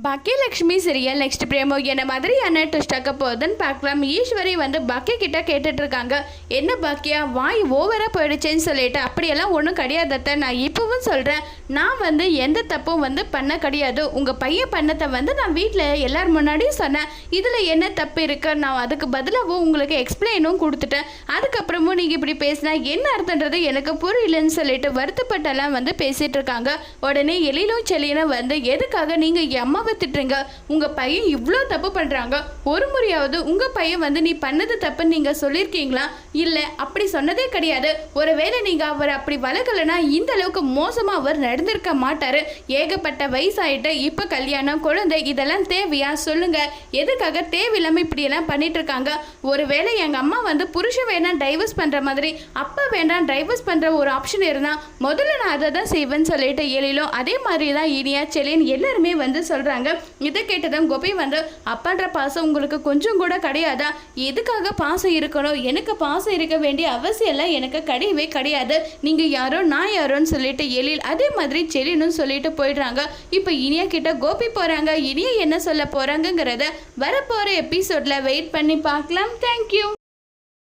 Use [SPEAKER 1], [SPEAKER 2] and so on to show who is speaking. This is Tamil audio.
[SPEAKER 1] பாக்கியலட்சுமி சீரியல் நெக்ஸ்ட் பிரேமோ என்ன மாதிரியான ட்விஸ்டாக்க போகுதுன்னு பார்க்கலாம். ஈஸ்வரி பாக்கிய கிட்ட கேட்டுட்டு இருக்காங்க. என்ன பாக்கியா வாய் ஓவரா போயிடுச்சேன்னு சொல்லிட்டு, அப்படியெல்லாம் ஒன்றும் கிடையாதத்த, நான் இப்பவும் சொல்கிறேன், நான் எந்த தப்பும் பண்ண கிடையாது. உங்கள் பையன் பண்ணத்தை நான் வீட்டில் எல்லார் முன்னாடியும் சொன்னேன். இதில் என்ன தப்பு இருக்கு? நான் அதுக்கு பதிலாகவும் உங்களுக்கு எக்ஸ்பிளைனும் கொடுத்துட்டேன். அதுக்கப்புறமும் நீங்கள் இப்படி பேசினா என்ன அர்த்தன்றது எனக்கு புரியலன்னு சொல்லிட்டு வருத்தப்பட்டெல்லாம் பேசிட்டு இருக்காங்க. உடனே எழிலும் செல்லியும் எதுக்காக நீங்கள் அம்மாவை திட்டுறீங்க? உங்க பையன் இவ்வளோ தப்பு பண்றாங்க, ஒரு முறையாவது உங்க பையன் நீ பண்ணது தப்புன்னு நீங்க சொல்லியிருக்கீங்களா? இல்ல, அப்படி சொன்னதே கிடையாது. ஒருவேளை நீங்க அவர் அப்படி வளர்க்கலனா இந்த அளவுக்கு மோசமா அவர் நடந்திருக்க மாட்டாரு. ஏகப்பட்ட வயசாயிட்டு இப்ப கல்யாணம், குழந்தை, இதெல்லாம் தேவையா சொல்லுங்க? எதுக்காக தேவையில்லாம இப்படி எல்லாம் பண்ணிட்டு இருக்காங்க? ஒருவேளை எங்க அம்மா புருஷன் வேணாம் டைவர்ஸ் பண்ற மாதிரி, அப்பா வேண்டாம் டைவர்ஸ் பண்ற ஒரு ஆப்ஷன் இருந்தா முதல்ல நான் அதை தான் செய்வேன்னு சொல்லிட்டு எழிலும் அதே மாதிரி தான் இனியா செல்லின் எல்லாருமே சொல்றாங்க. இதை கேட்டதும் கோபி அப்பான்ற பாசம் உங்களுக்கு கொஞ்சம் கூட கிடையாதா? எதுக்காக பாசம் இருக்கணும்? எனக்கு பாசம் இருக்க வேண்டிய அவசியம் எல்லாம் எனக்கு கிடையவே கிடையாது. நீங்க யாரோ நான் யாரோன்னு சொல்லிட்டு எழில் அதே மாதிரி செல்லினும் சொல்லிட்டு போயிடுறாங்க. இப்போ இனியா கிட்ட கோபி போறாங்க. இனியா என்ன சொல்ல போறாங்கிறத வரப்போற எபிசோட்ல வெயிட் பண்ணி பார்க்கலாம். தேங்க்யூ.